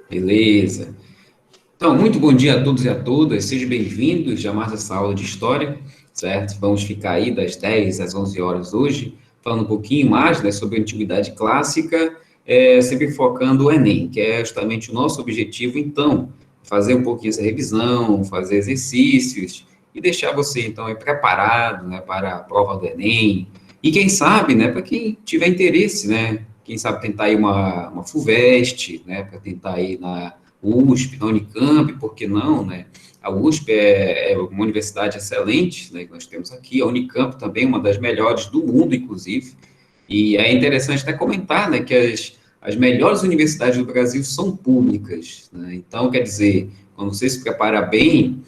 Beleza. Então, muito bom dia a todos e a todas. Sejam bem-vindos a mais essa aula de História, certo? Vamos ficar aí das 10 às 11 horas hoje, falando um pouquinho mais, né, sobre a Antiguidade Clássica, sempre focando o Enem, que é justamente o nosso objetivo, então, fazer um pouquinho essa revisão, fazer exercícios e deixar você, então, aí preparado, né, para a prova do Enem. E quem sabe, né, para quem tiver interesse, né, quem sabe tentar aí uma FUVEST, né, para tentar ir na USP, na Unicamp, por que não, né? A USP é uma universidade excelente, né, que nós temos aqui, a Unicamp também, uma das melhores do mundo, inclusive, e é interessante até comentar, né, que as melhores universidades do Brasil são públicas, né? Então, quer dizer, quando você se prepara bem,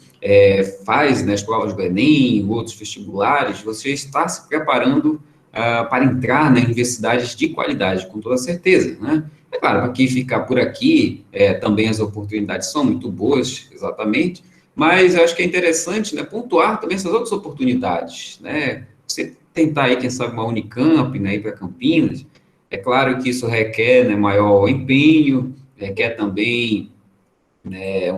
faz, né, as provas do Enem, outros vestibulares, você está se preparando para entrar nas universidades de qualidade, com toda certeza, né? É claro, para quem ficar por aqui, também as oportunidades são muito boas, exatamente, mas eu acho que é interessante, né, pontuar também essas outras oportunidades, né? Você tentar aí, quem sabe, uma Unicamp, né, ir para Campinas. É claro que isso requer, né, maior empenho, requer também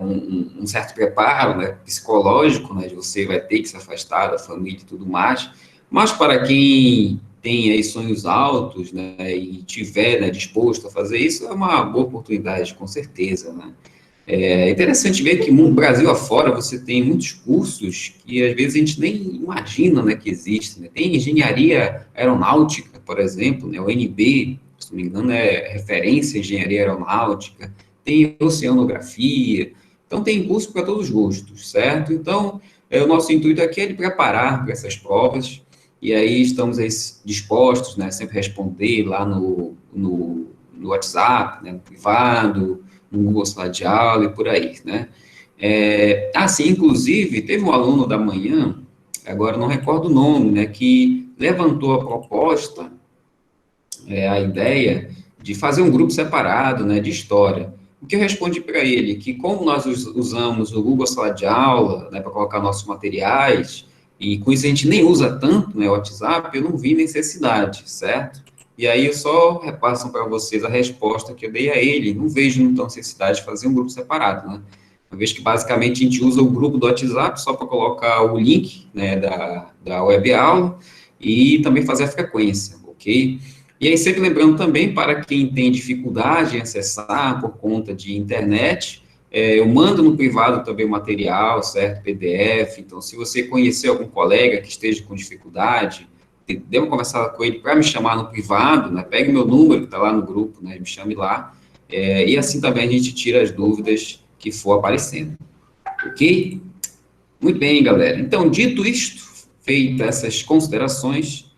um certo preparo, né, psicológico, né, de você vai ter que se afastar da família e tudo mais, mas para quem tem aí sonhos altos, né, e tiver, né, disposto a fazer isso, é uma boa oportunidade, com certeza, né. É interessante ver que no Brasil afora você tem muitos cursos que às vezes a gente nem imagina, né, que existem, né? Tem engenharia aeronáutica, por exemplo, né, o NB, se não me engano, é referência em engenharia aeronáutica, tem oceanografia, então tem curso para todos os gostos, certo? Então, o nosso intuito aqui é de preparar para essas provas, e aí estamos aí dispostos, né, sempre responder lá no WhatsApp, né, no privado, no Google Sala de Aula e por aí, né? Assim, inclusive, teve um aluno da manhã, agora não recordo o nome, né, que levantou a proposta, a ideia de fazer um grupo separado, né, de história. O que eu respondi para ele? Que como nós usamos o Google Sala de Aula, né, para colocar nossos materiais, e com isso a gente nem usa tanto, né, o WhatsApp, eu não vi necessidade, certo? E aí eu só repasso para vocês a resposta que eu dei a ele. Não vejo, então, necessidade de fazer um grupo separado, né? Uma vez que, basicamente, a gente usa o grupo do WhatsApp só para colocar o link, né, da web aula e também fazer a frequência, ok? E aí, sempre lembrando também, para quem tem dificuldade em acessar por conta de internet, eu mando no privado também o material, certo? PDF. Então, se você conhecer algum colega que esteja com dificuldade, devo conversar com ele para me chamar no privado, né? Pegue meu número, que está lá no grupo, né? Me chame lá. E assim também a gente tira as dúvidas que for aparecendo. Ok? Muito bem, galera. Então, dito isto, feitas essas considerações.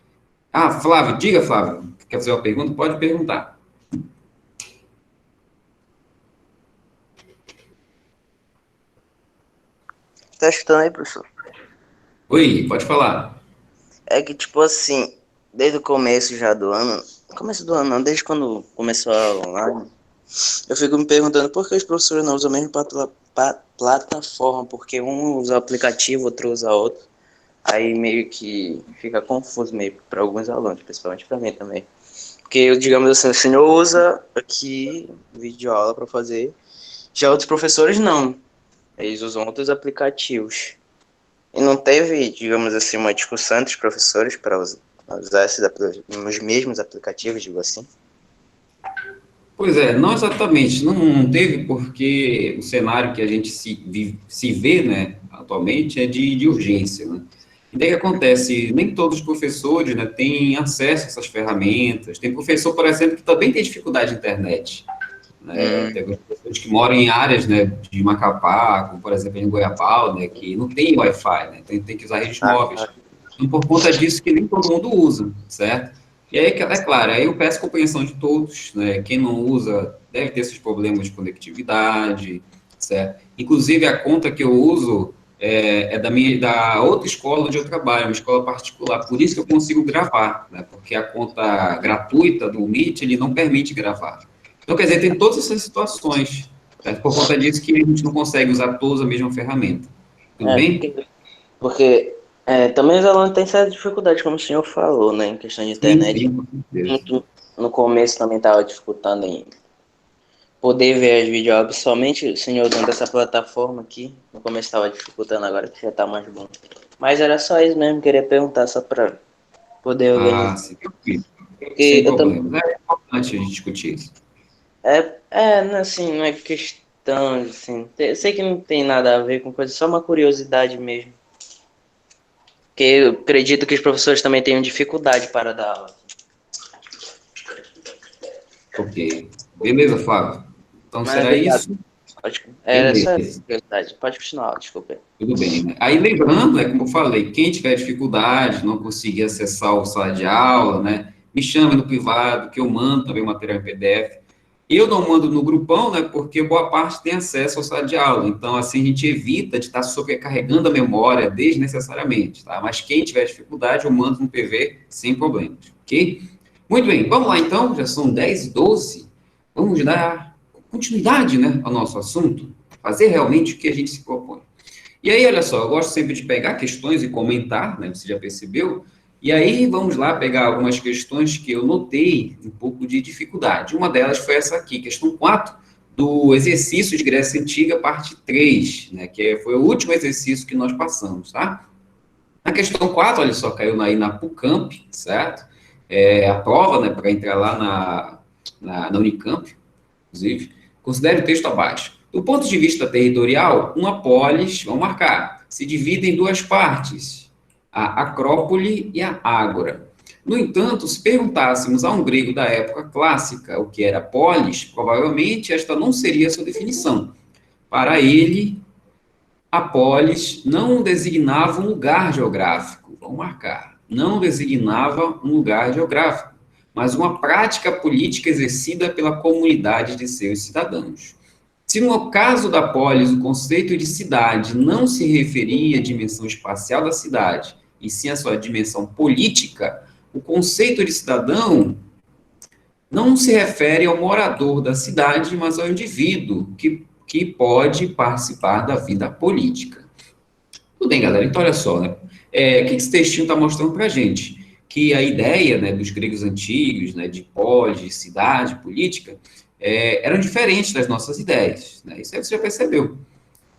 Ah, Flávio, diga, Flávio. Quer fazer uma pergunta? Pode perguntar. Tá escutando aí, professor? Oi, pode falar. É que, tipo assim, desde o começo já do ano, começo do ano não, desde quando começou a aula online, eu fico me perguntando por que os professores não usam a mesma plataforma, porque um usa o aplicativo, outro usa outro. Aí meio que fica confuso meio para alguns alunos, principalmente para mim também. Porque, digamos assim, o senhor usa aqui vídeo aula para fazer, já outros professores não. Eles usam outros aplicativos. E não teve, digamos assim, uma discussão entre os professores para usar os mesmos aplicativos, digo assim? Pois é, não exatamente, não teve porque o cenário que a gente se vê, né, atualmente é de urgência, né? E daí que acontece, nem todos os professores, né, têm acesso a essas ferramentas. Tem professor, por exemplo, que também tem dificuldade de internet, né? Hum, Tem alguns professores que moram em áreas, né, de Macapá, como por exemplo em Goiabal, né, que não tem Wi-Fi, né? Então tem que usar redes móveis. Então, por conta disso que nem todo mundo usa, certo? E aí, é claro, aí eu peço compreensão de todos, né? Quem não usa deve ter esses problemas de conectividade, certo? Inclusive, a conta que eu uso da outra escola onde eu trabalho, uma escola particular. Por isso que eu consigo gravar, né? Porque a conta gratuita do Meet, ele não permite gravar. Então, quer dizer, tem todas essas situações, certo? Por conta disso que a gente não consegue usar todos a mesma ferramenta. Tudo é, bem? porque também os alunos têm certa dificuldade, como o senhor falou, né, em questão de Sim, internet. sim, com certeza. Muito no começo também estava dificultando em poder ver as videoaulas, somente o senhor usando essa plataforma aqui. No começo estava dificultando, agora que já está mais bom. Mas era só isso mesmo, queria perguntar só para poder Ah, organizar. sim, tranquilo. Sem Porque eu também. problemas. É importante a gente discutir isso. Assim, não é questão, assim. Sei que não tem nada a ver com coisa, só uma curiosidade mesmo. Porque eu acredito que os professores também tenham dificuldade para dar aula. Ok. Beleza, Flávio? Então Mas será obrigado. isso? Era só essa Beleza. curiosidade. Pode continuar, desculpa. Tudo bem, né? Aí lembrando, como eu falei, quem tiver dificuldade, não conseguir acessar o sala de aula, né? Me chame no privado, que eu mando também o material em PDF. Eu não mando no grupão, né? Porque boa parte tem acesso ao sala de aula. Então, assim, a gente evita de estar sobrecarregando a memória desnecessariamente, tá? Mas quem tiver dificuldade, eu mando no PV sem problemas, ok? Muito bem, vamos lá então, já são 10h12. Vamos dar continuidade, né, ao nosso assunto, fazer realmente o que a gente se propõe. E aí, olha só, eu gosto sempre de pegar questões e comentar, né? Você já percebeu? E aí, vamos lá pegar algumas questões que eu notei um pouco de dificuldade. Uma delas foi essa aqui, questão 4 do exercício de Grécia Antiga, parte 3, né? Que foi o último exercício que nós passamos, tá? Na questão 4, olha só, caiu aí na PUCamp, certo? É a prova, né, para entrar lá na Unicamp, inclusive. Considere o texto abaixo. Do ponto de vista territorial, uma polis, vamos marcar, se divide em duas partes, a Acrópole e a Ágora. No entanto, se perguntássemos a um grego da época clássica o que era polis, provavelmente esta não seria a sua definição. Para ele, a polis não designava um lugar geográfico, vamos marcar, não designava um lugar geográfico, mas uma prática política exercida pela comunidade de seus cidadãos. Se no caso da polis o conceito de cidade não se referia à dimensão espacial da cidade, e sim à sua dimensão política, o conceito de cidadão não se refere ao morador da cidade, mas ao indivíduo que pode participar da vida política. Tudo bem, galera. Então, olha só, né? O que esse textinho está mostrando para a gente? Que a ideia, né, dos gregos antigos, né, de polis, de cidade, política, eram diferentes das nossas ideias, né? Isso aí você já percebeu.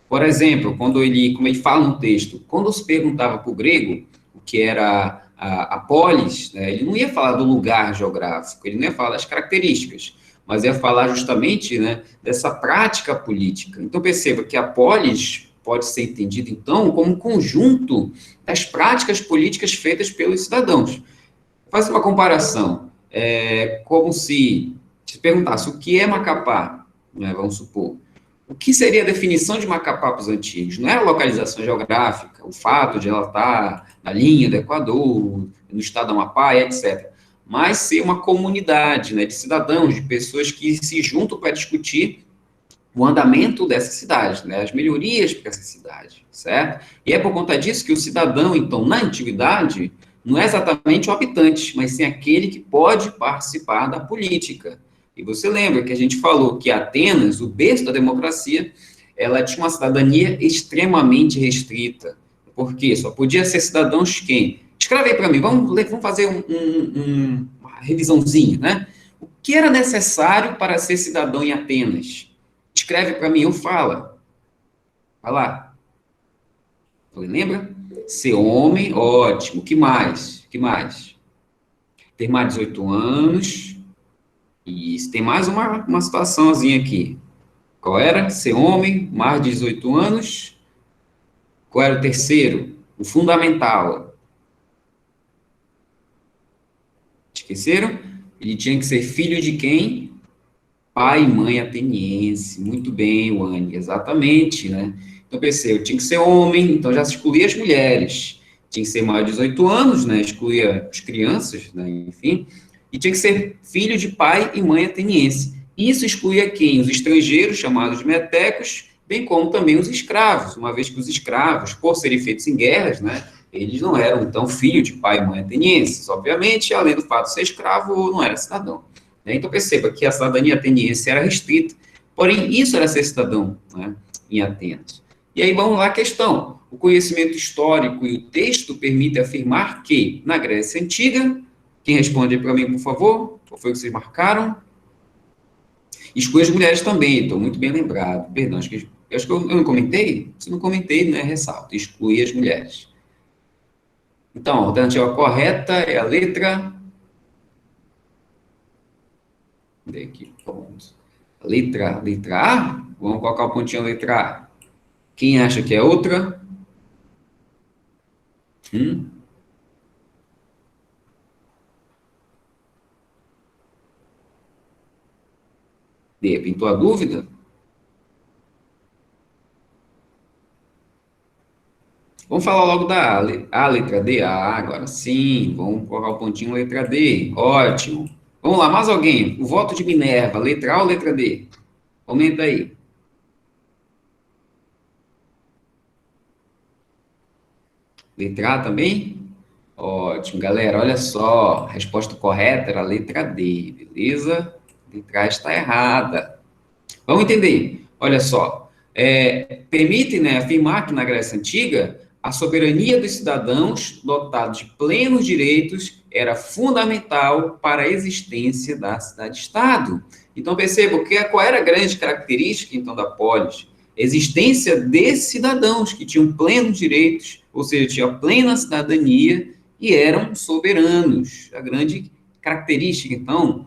Por exemplo, como ele fala no texto, quando se perguntava para o grego o que era a polis, né, ele não ia falar do lugar geográfico, ele não ia falar das características, mas ia falar justamente, né, dessa prática política. Então, perceba que a polis pode ser entendida, então, como um conjunto das práticas políticas feitas pelos cidadãos. Faz uma comparação, como se perguntasse o que é Macapá, né, vamos supor. O que seria a definição de Macapá para os antigos? Não era a localização geográfica, o fato de ela estar na linha do Equador, no estado do Amapá, etc. Mas ser uma comunidade, né, de cidadãos, de pessoas que se juntam para discutir o andamento dessa cidade, né, as melhorias para essa cidade, certo? E é por conta disso que o cidadão, então, na antiguidade, não é exatamente o habitante, mas sim aquele que pode participar da política. E você lembra que a gente falou que Atenas, o berço da democracia, ela tinha uma cidadania extremamente restrita. Por quê? Só podia ser cidadãos quem? Escreve aí para mim, vamos fazer uma revisãozinha, né? O que era necessário para ser cidadão em Atenas? Escreve para mim, eu falo. Vai lá. Falei, lembra? Ser homem, ótimo. Que mais? Que mais? Ter mais de 18 anos. E tem mais uma situaçãozinha aqui. Qual era? Ser homem, mais de 18 anos. Qual era o terceiro? O fundamental. Esqueceram? Ele tinha que ser filho de quem? Pai e mãe ateniense. Muito bem, Wani, exatamente, né? Então, pensei, eu tinha que ser homem, então já se excluía as mulheres. Tinha que ser maior de 18 anos, né? Excluía as crianças, né? Enfim. E tinha que ser filho de pai e mãe ateniense. Isso excluía quem? Os estrangeiros, chamados de metecos, bem como também os escravos, uma vez que os escravos, por serem feitos em guerras, né? Eles não eram, então, filho de pai e mãe atenienses. Obviamente, além do fato de ser escravo, não era cidadão. Então, perceba que a cidadania ateniense era restrita, porém, isso era ser cidadão, né, em Atenas. E aí, vamos lá a questão. O conhecimento histórico e o texto permitem afirmar que, na Grécia Antiga, quem responde para mim, por favor? Qual foi o que vocês marcaram? Exclui as mulheres também, estou muito bem lembrado. Perdão, acho que eu não comentei? Se não comentei, né, ressalto. Exclui as mulheres. Então, a alternativa correta é a letra... Cadê aqui? Pronto. Letra A? Vamos colocar o pontinho letra A. Quem acha que é outra? D, pintou a dúvida? Vamos falar logo da A, letra D? Ah, agora sim. Vamos colocar o pontinho letra D. Ótimo. Vamos lá, mais alguém? O voto de Minerva, letra A ou letra D? Comenta aí. Letra A também? Ótimo, galera. Olha só. A resposta correta era a letra D, beleza? A letra A está errada. Vamos entender. Olha só. Permite, né, afirmar que na Grécia Antiga a soberania dos cidadãos, dotados de plenos direitos, era fundamental para a existência da cidade-estado. Então, perceba qual era a grande característica, então, da polis? Existência de cidadãos que tinham plenos direitos, ou seja, tinham plena cidadania e eram soberanos. A grande característica, então,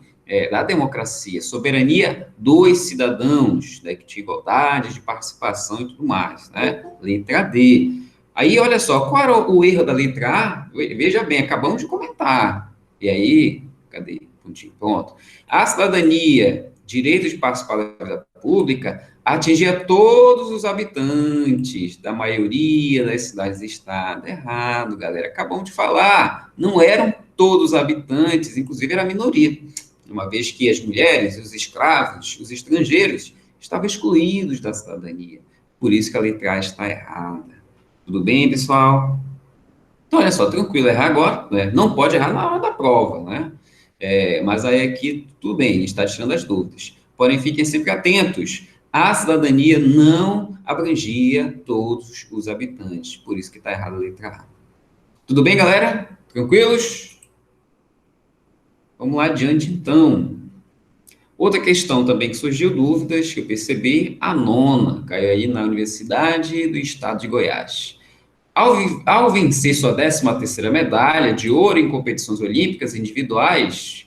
da democracia, soberania dos cidadãos, né, que tinha igualdade de participação e tudo mais, né? Letra D. Aí, olha só, qual era o erro da letra A? Veja bem, acabamos de comentar. E aí, cadê? Pontinho, pronto. A cidadania, direito de participar da vida pública, atingia todos os habitantes da maioria das cidades e estados. Errado, galera. Acabamos de falar. Não eram todos os habitantes, inclusive era a minoria. Uma vez que as mulheres, os escravos, os estrangeiros, estavam excluídos da cidadania. Por isso que a letra A está errada. Tudo bem, pessoal? Então, olha só, tranquilo, errar agora, né? Não pode errar na hora da prova, né? Mas aí aqui, tudo bem, a gente está tirando as dúvidas. Porém, fiquem sempre atentos. A cidadania não abrangia todos os habitantes. Por isso que está errada a letra A. Tudo bem, galera? Tranquilos? Vamos lá adiante, então. Outra questão também que surgiu dúvidas, que eu percebi, a nona, caiu aí na Universidade do Estado de Goiás. Ao vencer sua 13ª medalha de ouro em competições olímpicas individuais,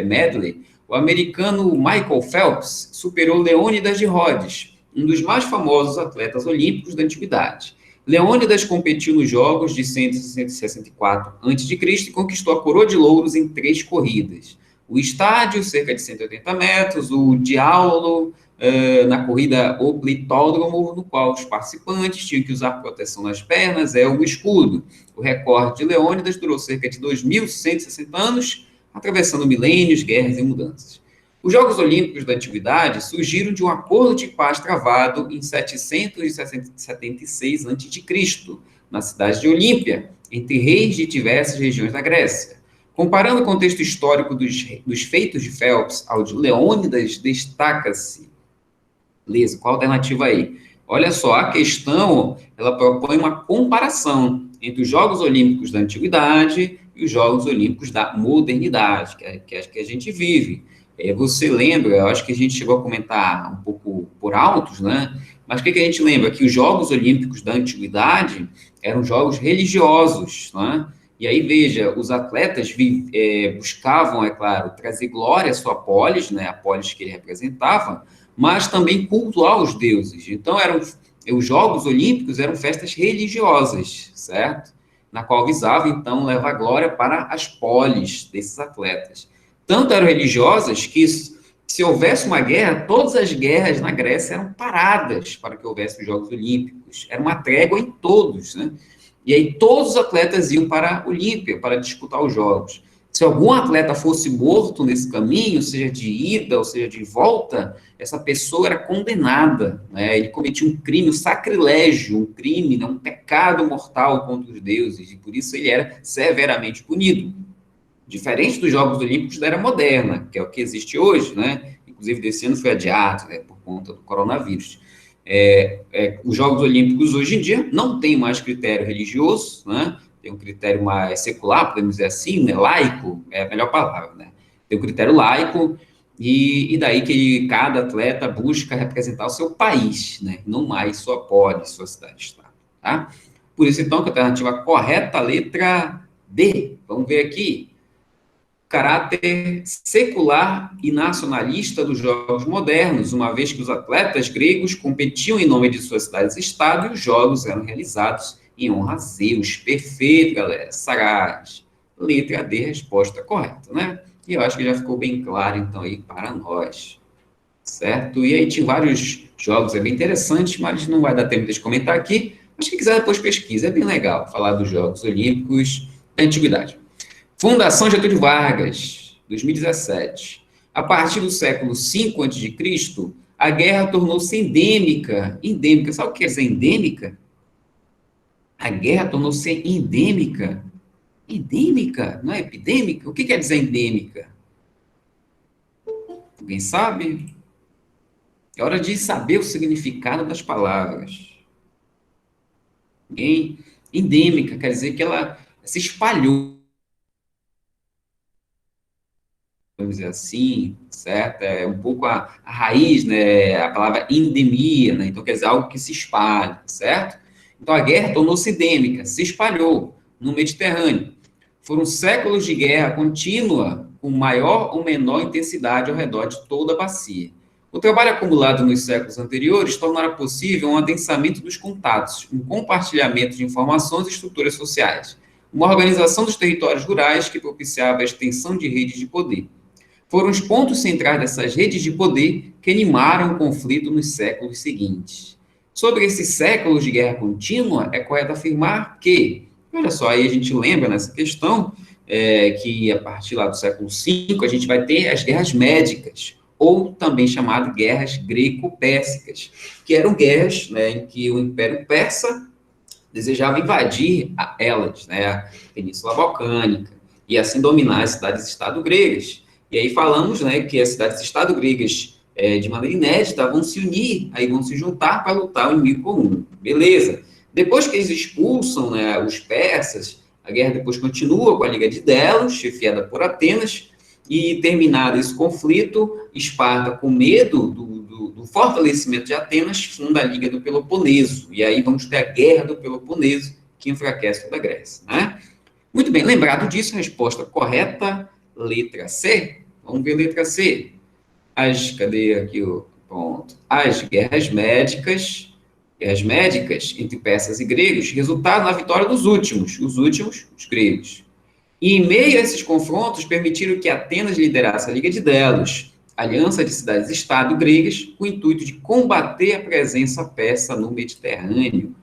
medley, o americano Michael Phelps superou Leônidas de Rhodes, um dos mais famosos atletas olímpicos da antiguidade. Leônidas competiu nos Jogos de 164 a.C. e conquistou a coroa de louros em 3 corridas. O estádio, cerca de 180 metros, o diálogo, na corrida oblitódromo, no qual os participantes tinham que usar proteção nas pernas, o escudo. O recorde de Leônidas durou cerca de 2.160 anos, atravessando milênios, guerras e mudanças. Os Jogos Olímpicos da Antiguidade surgiram de um acordo de paz travado em 776 a.C., na cidade de Olímpia, entre reis de diversas regiões da Grécia. Comparando o contexto histórico dos feitos de Phelps ao de Leônidas, destaca-se. Beleza, qual a alternativa aí? Olha só, a questão, ela propõe uma comparação entre os Jogos Olímpicos da Antiguidade e os Jogos Olímpicos da Modernidade, que a gente vive. Você lembra, eu acho que a gente chegou a comentar um pouco por altos, né? Mas o que a gente lembra? Que os Jogos Olímpicos da Antiguidade eram jogos religiosos, né? E aí, veja, os atletas buscavam, é claro, trazer glória à sua polis, né? A polis que ele representava, mas também cultuar os deuses. Então, os Jogos Olímpicos eram festas religiosas, certo? Na qual visava, então, levar glória para as polis desses atletas. Tanto eram religiosas que, se houvesse uma guerra, todas as guerras na Grécia eram paradas para que houvesse os Jogos Olímpicos. Era uma trégua em todos, né? E aí todos os atletas iam para a Olímpia para disputar os Jogos. Se algum atleta fosse morto nesse caminho, seja de ida ou seja de volta, essa pessoa era condenada, né? Ele cometia um crime, um sacrilégio, um crime, né? Um pecado mortal contra os deuses, e por isso ele era severamente punido. Diferente dos Jogos Olímpicos da Era Moderna, que é o que existe hoje, né? Inclusive, desse ano foi adiado, né, por conta do coronavírus. Os Jogos Olímpicos, hoje em dia, não tem mais critério religioso, né? Tem um critério mais secular, podemos dizer assim, né? Laico, é a melhor palavra, né? Tem um critério laico, e daí que cada atleta busca representar o seu país, né? Não mais sua polis, sua cidade-estado, tá? Por isso, então, que a alternativa correta, a letra D. Vamos ver aqui. Caráter secular e nacionalista dos Jogos Modernos, uma vez que os atletas gregos competiam em nome de suas cidades-estado e os Jogos eram realizados em honra a Zeus. Perfeito, galera. Sagaz. Letra D, resposta correta, né? E eu acho que já ficou bem claro, então, aí para nós, certo? E aí tinha vários jogos, é bem interessante, mas não vai dar tempo de comentar aqui. Mas quem quiser depois pesquisa, é bem legal falar dos Jogos Olímpicos da Antiguidade. Fundação Getúlio Vargas, 2017. A partir do século V a.C., a guerra tornou-se endêmica. Endêmica, sabe o que quer dizer endêmica? A guerra tornou-se endêmica. Endêmica, não é epidêmica? O que quer dizer endêmica? Alguém sabe? É hora de saber o significado das palavras. Ninguém? Endêmica quer dizer que ela se espalhou, vamos dizer assim, certo? É um pouco a raiz, né? A palavra endemia, né? Então quer dizer algo que se espalha, certo? Então a guerra tornou-se endêmica, se espalhou no Mediterrâneo. Foram séculos de guerra contínua, com maior ou menor intensidade ao redor de toda a bacia. O trabalho acumulado nos séculos anteriores tornara possível um adensamento dos contatos, um compartilhamento de informações e estruturas sociais, uma organização dos territórios rurais que propiciava a extensão de redes de poder. Foram os pontos centrais dessas redes de poder que animaram o conflito nos séculos seguintes. Sobre esses séculos de guerra contínua, é correto afirmar que, olha só, aí a gente lembra nessa questão, que a partir lá do século V a gente vai ter as guerras médicas, ou também chamadas guerras greco-pérsicas, que eram guerras, né, em que o Império Persa desejava invadir a Hélade, né, a Península Balcânica, e assim dominar as cidades-estado gregas. E aí falamos, né, que as cidades-estado gregas, de maneira inédita, vão se unir, aí vão se juntar para lutar o inimigo comum. Beleza. Depois que eles expulsam, né, os persas, a guerra depois continua com a Liga de Delos, chefiada por Atenas, e terminado esse conflito, Esparta, com medo do fortalecimento de Atenas, funda a Liga do Peloponeso. E aí vamos ter a Guerra do Peloponeso, que enfraquece toda a Grécia, né? Muito bem, lembrado disso, a resposta correta, letra C. Vamos ver a letra C. Cadê aqui o ponto? As guerras médicas entre persas e gregos, resultaram na vitória dos últimos, os gregos. E em meio a esses confrontos, permitiram que Atenas liderasse a Liga de Delos, aliança de cidades-estado gregas, com o intuito de combater a presença persa no Mediterrâneo.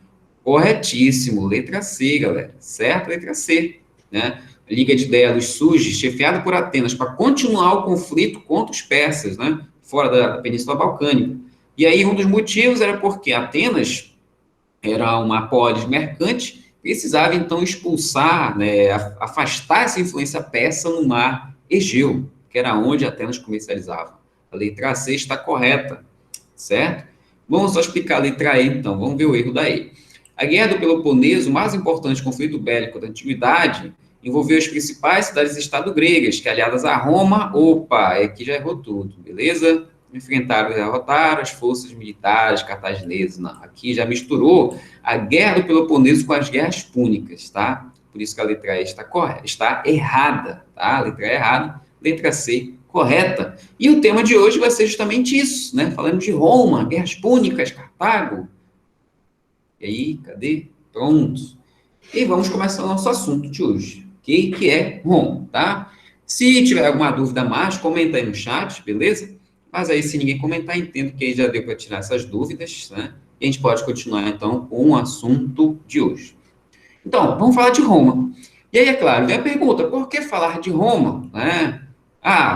Corretíssimo, letra C, galera, certo? Letra C, né? A Liga de Delos surge, chefiada por Atenas, para continuar o conflito contra os persas, né? Fora da Península Balcânica. E aí, um dos motivos era porque Atenas era uma polis mercante, precisava então expulsar, né, afastar essa influência persa no mar Egeu, que era onde Atenas comercializava. A letra C está correta, certo? Vamos só explicar a letra E, então, vamos ver o erro da E. A Guerra do Peloponeso, o mais importante conflito bélico da antiguidade, envolveu as principais cidades-estado gregas, que aliadas a Roma, aqui já errou tudo, beleza? Enfrentaram e derrotaram as forças militares cartaginesas. Não, aqui já misturou a Guerra do Peloponeso com as guerras púnicas, tá? Por isso que a letra E está correta, está errada, tá? A letra E errada, letra C correta. E o tema de hoje vai ser justamente isso, né? Falando de Roma, guerras púnicas, Cartago. E aí, cadê? Pronto. E vamos começar o nosso assunto de hoje, okay? Que é Roma, tá? Se tiver alguma dúvida mais, comenta aí no chat, beleza? Mas aí, se ninguém comentar, entendo que aí já deu para tirar essas dúvidas, né? E a gente pode continuar, então, com o assunto de hoje. Então, vamos falar de Roma. E aí, é claro, vem a pergunta, por que falar de Roma? Né?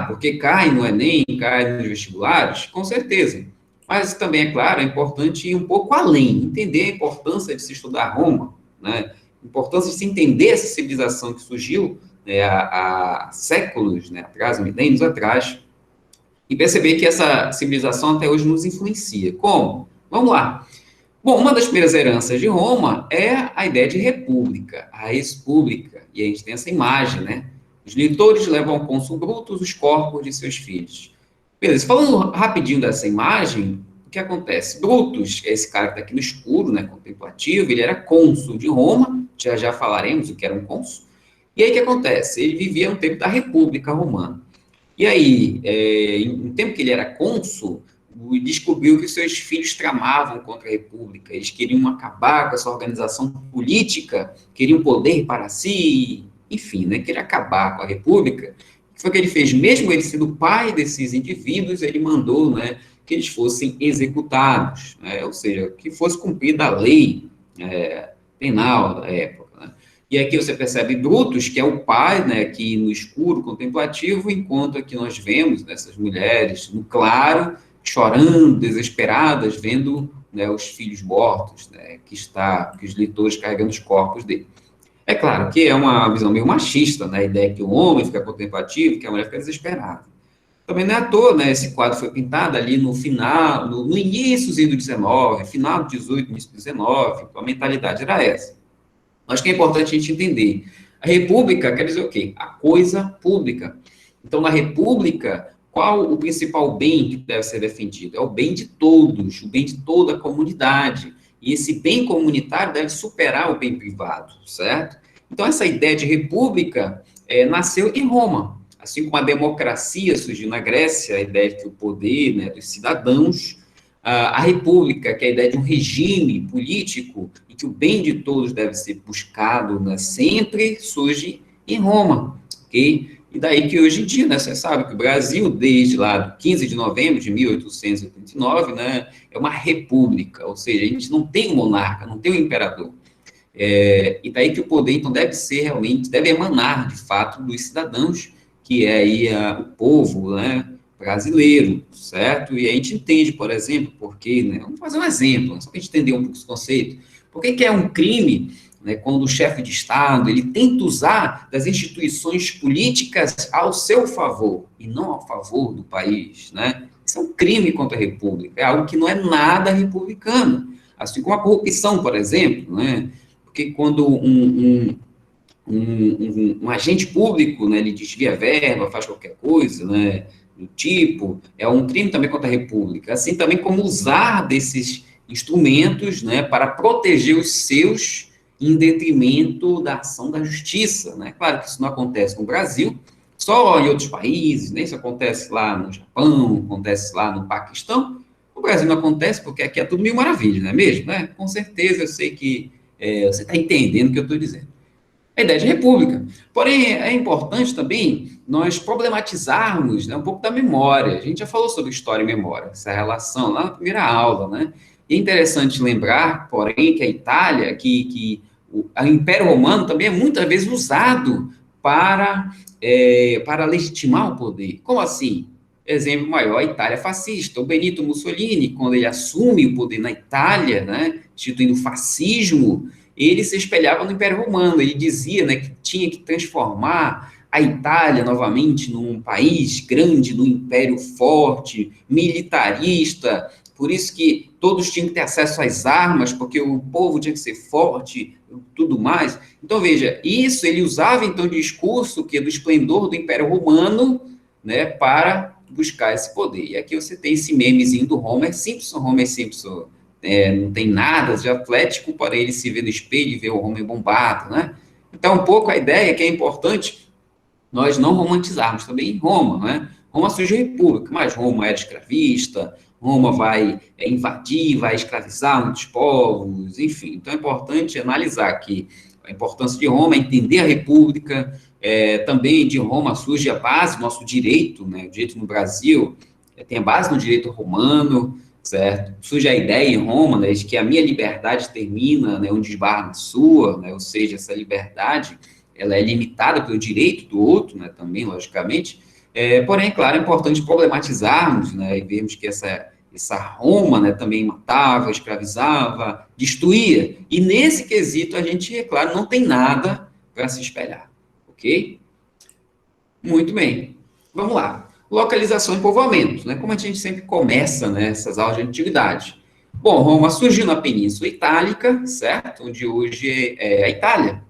Porque cai no Enem, cai nos vestibulares? Com certeza. Mas também, é claro, é importante ir um pouco além, entender a importância de se estudar Roma, né? A importância de se entender essa civilização que surgiu, né, há séculos, né, atrás, milênios atrás, e perceber que essa civilização até hoje nos influencia. Como? Vamos lá. Bom, uma das primeiras heranças de Roma é a ideia de república, a res publica, e a gente tem essa imagem, né? Os leitores levam ao cônsul Brutus os corpos de seus filhos. Beleza, falando rapidinho dessa imagem, o que acontece? Brutus, que é esse cara que está aqui no escuro, né, contemplativo, ele era cônsul de Roma, já já falaremos o que era um cônsul. E aí o que acontece? Ele vivia no tempo da República Romana. E aí, em tempo que ele era cônsul, descobriu que seus filhos tramavam contra a República. Eles queriam acabar com essa organização política, queriam poder para si, enfim, né, queria acabar com a República. O que foi que ele fez? Mesmo ele sendo pai desses indivíduos, ele mandou, né, que eles fossem executados, né, ou seja, que fosse cumprida a lei penal da época. Né. E aqui você percebe Brutus, que é o pai, né, aqui no escuro contemplativo, enquanto aqui nós vemos essas mulheres no claro, chorando, desesperadas, vendo, né, os filhos mortos, né, que os leitores carregando os corpos dele. É claro que é uma visão meio machista, né, a ideia que o homem fica contemplativo, que a mulher fica desesperada. Também não é à toa, né, esse quadro foi pintado ali no final, no início do 19, final do 18, início do 19, a mentalidade era essa. Acho que é importante a gente entender. A república quer dizer o quê? A coisa pública. Então, na república, qual o principal bem que deve ser defendido? É o bem de todos, o bem de toda a comunidade. E esse bem comunitário deve superar o bem privado, certo? Então, essa ideia de república nasceu em Roma. Assim como a democracia surgiu na Grécia, a ideia de que o poder, né, dos cidadãos, a república, que é a ideia de um regime político e que o bem de todos deve ser buscado, né, sempre surge em Roma, ok? E daí que hoje em dia, né, você sabe que o Brasil, desde lá do 15 de novembro de 1889, né, é uma república, ou seja, a gente não tem um monarca, não tem um imperador. E daí que o poder, então, deve ser realmente, deve emanar, de fato, dos cidadãos, que é aí o povo, né, brasileiro, certo? E a gente entende, por exemplo, porque, né, vamos fazer um exemplo, só para a gente entender um pouco esse conceito. Por que é um crime, né, quando o chefe de Estado, ele tenta usar das instituições políticas ao seu favor, e não ao favor do país, né? Isso é um crime contra a República, é algo que não é nada republicano. Assim como a corrupção, por exemplo, né? Porque quando um agente público, né, ele desvia verba, faz qualquer coisa, né, do tipo, é um crime também contra a República, assim também como usar desses instrumentos, né, para proteger os seus em detrimento da ação da justiça, né? Claro que isso não acontece no Brasil, só em outros países, né? Isso acontece lá no Japão, acontece lá no Paquistão. No Brasil não acontece porque aqui é tudo mil maravilhas, não é mesmo? Né? Com certeza eu sei que você está entendendo o que eu estou dizendo. A ideia de república. Porém, é importante também nós problematizarmos, né, um pouco da memória. A gente já falou sobre história e memória, essa relação lá na primeira aula, né? E é interessante lembrar, porém, que a Itália, que o Império Romano também é muitas vezes usado para legitimar o poder. Como assim? Exemplo maior, a Itália fascista. O Benito Mussolini, quando ele assume o poder na Itália, né, instituindo o fascismo, ele se espelhava no Império Romano. Ele dizia, né, que tinha que transformar a Itália novamente num país grande, num império forte, militarista. Por isso que todos tinham que ter acesso às armas, porque o povo tinha que ser forte, tudo mais. Então veja, isso ele usava então o discurso que do esplendor do Império Romano, né, para buscar esse poder. E aqui você tem esse memezinho do Homer Simpson não tem nada de atlético, porém ele se vê no espelho e vê o homem bombado, né? Então, um pouco a ideia que é importante nós não romantizarmos também em Roma, né? Roma surge república, mas Roma era escravista, Roma vai invadir, vai escravizar muitos povos, enfim. Então, é importante analisar que a importância de Roma é entender a república, também de Roma surge a base do nosso direito, né? O direito no Brasil tem a base no direito romano, certo? Surge a ideia em Roma, né, de que a minha liberdade termina, né, onde esbarra na sua, né, ou seja, essa liberdade, ela é limitada pelo direito do outro, né, também, logicamente, porém, claro, é importante problematizarmos, né, e vermos que essa Roma, né, também matava, escravizava, destruía, e nesse quesito a gente, é claro, não tem nada para se espelhar, ok? Muito bem, vamos lá. Localização e povoamento, né? Como a gente sempre começa, né, essas aulas de antiguidade. Bom, Roma surgiu na Península Itálica, certo? Onde hoje é a Itália.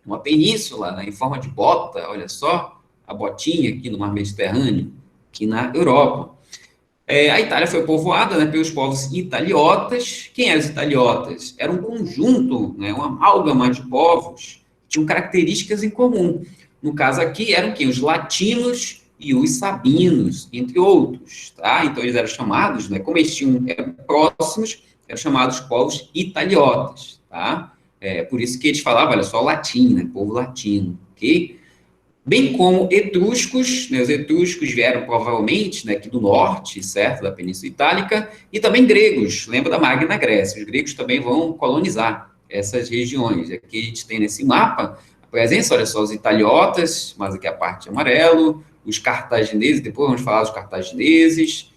Uma península, né, em forma de bota, olha só, a botinha aqui no Mar Mediterrâneo, aqui na Europa. A Itália foi povoada, né, pelos povos italiotas. Quem eram os italiotas? Era um conjunto, né, uma amálgama de povos que tinham características em comum. No caso aqui, eram quem? Os latinos e os sabinos, entre outros. Tá? Então, eles eram chamados, né, como eles eram próximos, eram chamados povos italiotas. Tá? Por isso que eles falavam, olha só, latim, né, povo latino. Ok? Bem como etruscos, né, os etruscos vieram provavelmente, né, aqui do norte, certo, da Península Itálica, e também gregos, lembra da Magna Grécia, os gregos também vão colonizar essas regiões. Aqui a gente tem nesse mapa a presença, olha só, os italiotas, mas aqui a parte amarelo, os cartagineses, depois vamos falar dos cartagineses,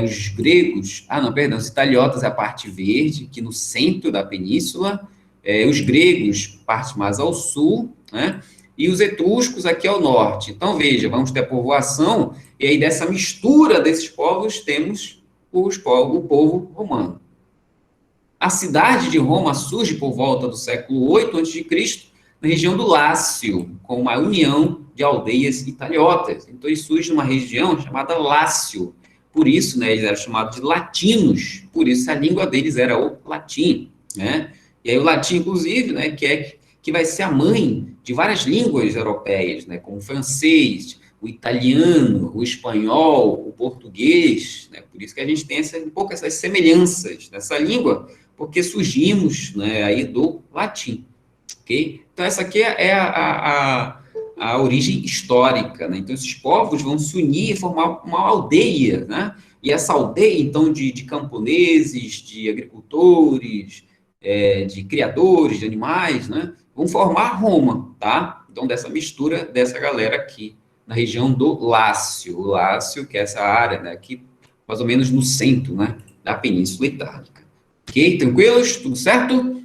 os gregos, não, perdão, os italiotas é a parte verde, aqui no centro da península, os gregos, parte mais ao sul, né, e os etruscos aqui ao norte. Então, veja, vamos ter a povoação, e aí dessa mistura desses povos temos o povo romano. A cidade de Roma surge por volta do século 8 a.C., na região do Lácio, com uma união de aldeias italiotas. Então, ele surge numa região chamada Lácio. Por isso, né, eles eram chamados de latinos, por isso a língua deles era o latim, né? E aí o latim, inclusive, né, que vai ser a mãe de várias línguas europeias, né, como o francês, o italiano, o espanhol, o português, né, por isso que a gente tem um pouco essas semelhanças nessa língua, porque surgimos, né, aí do latim, ok? Então essa aqui é a origem histórica, né? Então esses povos vão se unir e formar uma aldeia, né? E essa aldeia, então, de camponeses, de agricultores, de criadores de animais, né? Vão formar Roma, tá? Então, dessa mistura dessa galera aqui, na região do Lácio. O Lácio, que é essa área, né? Aqui, mais ou menos no centro, né? Da Península Itálica. Ok? Tranquilos? Tudo certo?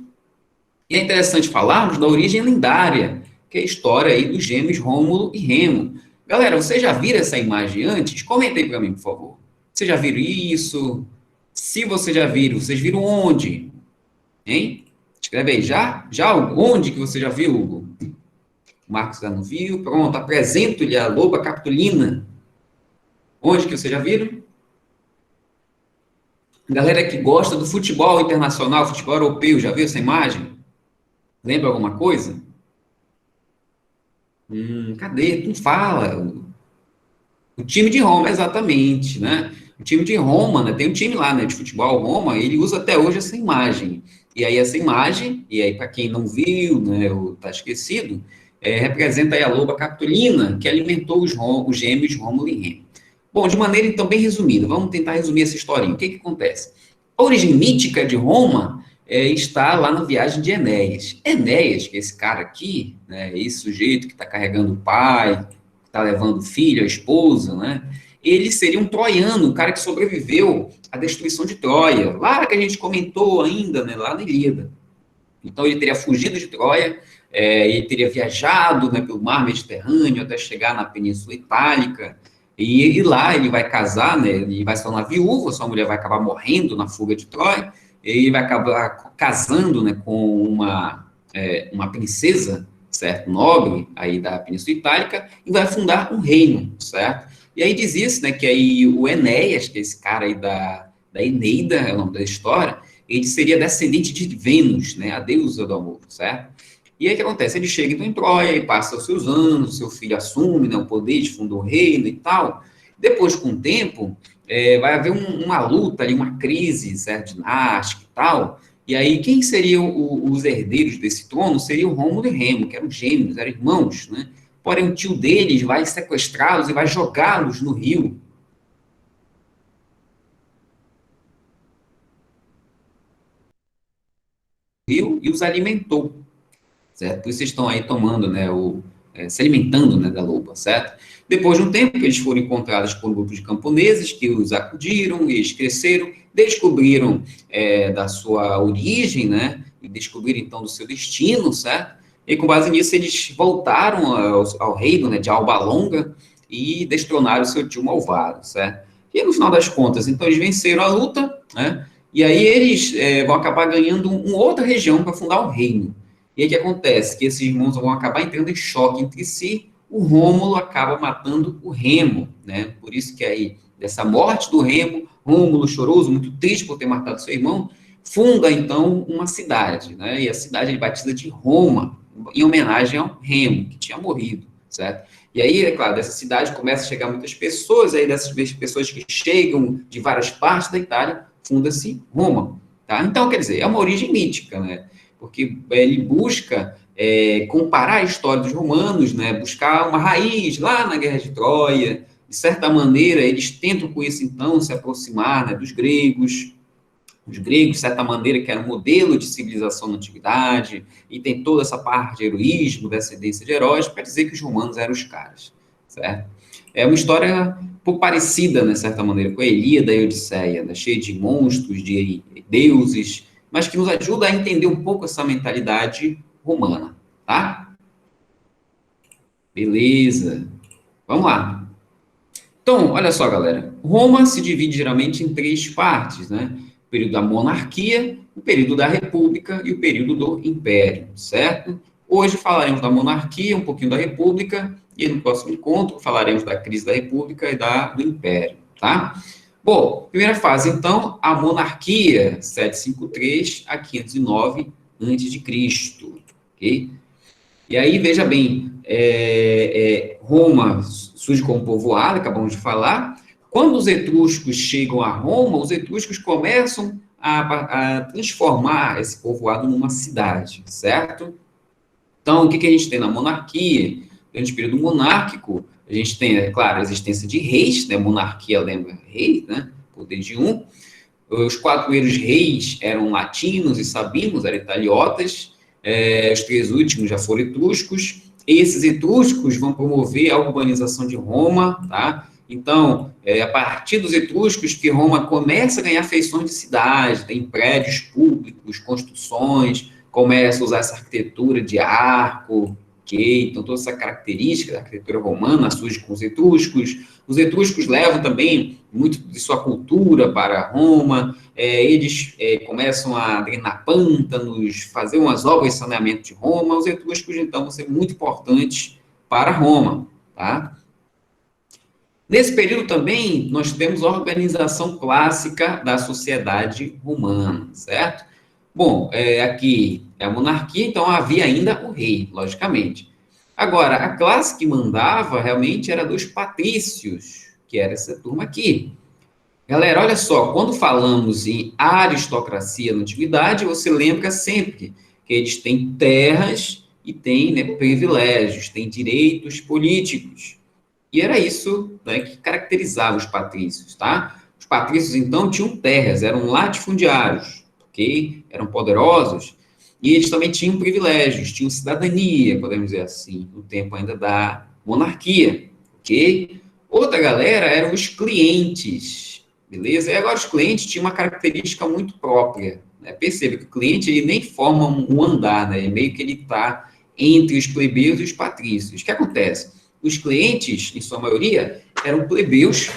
E é interessante falarmos da origem lendária, que é a história aí dos gêmeos Rômulo e Remo. Galera, vocês já viram essa imagem antes? Comenta aí para mim, por favor. Vocês já viram isso? Se vocês já viram, vocês viram onde? Hein? Escreve aí, já onde que você já viu, Hugo? O Marcos já não viu. Pronto, apresento-lhe a loba capitolina. Onde que você já viram? Galera que gosta do futebol internacional, futebol europeu, já viu essa imagem? Lembra alguma coisa? Cadê? Tu fala. O time de Roma, exatamente, né? O time de Roma, né? Tem um time lá, né, de futebol, Roma, ele usa até hoje essa imagem. E aí essa imagem, e aí para quem não viu, né, ou tá esquecido, representa aí a loba capitolina que alimentou os gêmeos Rômulo e Remo. Bom, de maneira então bem resumida, vamos tentar resumir essa historinha. O que que acontece? A origem mítica de Roma está lá na viagem de Enéas. Enéas, que é esse cara aqui, né, esse sujeito que está carregando o pai, está levando o filho, a esposa, né? Ele seria um troiano, um cara que sobreviveu à destruição de Troia, lá que a gente comentou ainda, né, lá na Ilíada. Então ele teria fugido de Troia, ele teria viajado, né, pelo mar Mediterrâneo até chegar na Península Itálica, e lá ele vai casar, né, ele vai se tornar viúvo, sua mulher vai acabar morrendo na fuga de Troia, ele vai acabar casando, né, com uma princesa, certo, nobre aí da Península Itálica, e vai fundar um reino, certo? E aí dizia-se, né, que aí o Enéas, que é esse cara aí da Eneida, é o nome da história, ele seria descendente de Vênus, né, a deusa do amor, certo? E aí o que acontece? Ele chega então em Troia e passa os seus anos, seu filho assume, né, o poder de fundar o reino e tal. Depois, com o tempo, vai haver uma luta ali, uma crise, certo, dinástica e tal. E aí, quem seriam os herdeiros desse trono seriam Rômulo e Remo, que eram gêmeos, eram irmãos, né? Porém, um tio deles vai sequestrá-los e vai jogá-los no rio e os alimentou, certo? Por isso eles estão aí tomando, né, se alimentando, né, da loba, certo? Depois de um tempo, eles foram encontrados por um grupo de camponeses que os acudiram, eles cresceram, descobriram da sua origem, né, e descobriram, então, do seu destino, certo? E, com base nisso, eles voltaram ao reino, né, de Alba Longa e destronaram o seu tio malvado, certo? E, no final das contas, então, eles venceram a luta, né, e aí eles vão acabar ganhando uma outra região para fundar um reino. E aí o que acontece? Que esses irmãos vão acabar entrando em choque entre si, o Rômulo acaba matando o Remo, né? Por isso que aí, dessa morte do Remo, Rômulo, choroso, muito triste por ter matado seu irmão, funda, então, uma cidade, né? E a cidade ele batiza de Roma, em homenagem ao Remo, que tinha morrido, certo? E aí, é claro, dessa cidade começa a chegar muitas pessoas, aí dessas pessoas que chegam de várias partes da Itália, funda-se Roma, tá? Então, quer dizer, é uma origem mítica, né? Porque ele busca comparar a história dos romanos, né? Buscar uma raiz lá na Guerra de Troia. De certa maneira, eles tentam com isso, então, se aproximar, né, dos gregos. Os gregos, de certa maneira, que era um modelo de civilização na antiguidade, e tem toda essa parte de heroísmo, descendência de heróis, para dizer que os romanos eram os caras, certo? É uma história um pouco parecida, né, de certa maneira, com a Ilíada e a Odisseia, né, cheia de monstros, de deuses, mas que nos ajuda a entender um pouco essa mentalidade romana, tá? Beleza. Vamos lá. Então, olha só, galera. Roma se divide geralmente em três partes, né? O período da monarquia, o período da república e o período do império, certo? Hoje falaremos da monarquia, um pouquinho da república, e no próximo encontro falaremos da crise da república e do império, tá? Bom, primeira fase, então, a monarquia, 753 a 509 a.C., ok? E aí, veja bem, Roma surge como povoado, acabamos de falar. Quando os etruscos chegam a Roma, os etruscos começam a transformar esse povoado numa cidade, certo? Então, o que a gente tem na monarquia? Durante o período monárquico, a gente tem, é claro, a existência de reis, né? Monarquia lembra rei, né? Poder de um. Os quatro primeiros reis eram latinos e sabinos, eram italiotas. Os três últimos já foram etruscos. Esses etruscos vão promover a urbanização de Roma, tá? Então, a partir dos etruscos que Roma começa a ganhar feições de cidade, tem prédios públicos, construções, começa a usar essa arquitetura de arco, ok? Então, toda essa característica da arquitetura romana surge com os etruscos. Os etruscos levam também muito de sua cultura para Roma, eles começam a drenar pântanos, fazer umas obras de saneamento de Roma. Os etruscos, então, vão ser muito importantes para Roma, tá? Nesse período também, nós temos a organização clássica da sociedade romana, certo? Bom, aqui é a monarquia, então havia ainda o rei, logicamente. Agora, a classe que mandava realmente era dos patrícios, que era essa turma aqui. Galera, olha só, quando falamos em aristocracia na antiguidade, você lembra sempre que eles têm terras e têm, né, privilégios, têm direitos políticos. E era isso, né, que caracterizava os patrícios, tá? Os patrícios, então, tinham terras, eram latifundiários, ok? Eram poderosos, e eles também tinham privilégios, tinham cidadania, podemos dizer assim, no tempo ainda da monarquia, ok? Outra galera eram os clientes, beleza? E agora os clientes tinham uma característica muito própria, né? Perceba que o cliente ele nem forma um andar, né? Meio que ele está entre os plebeus e os patrícios. O que acontece? Os clientes, em sua maioria, eram plebeus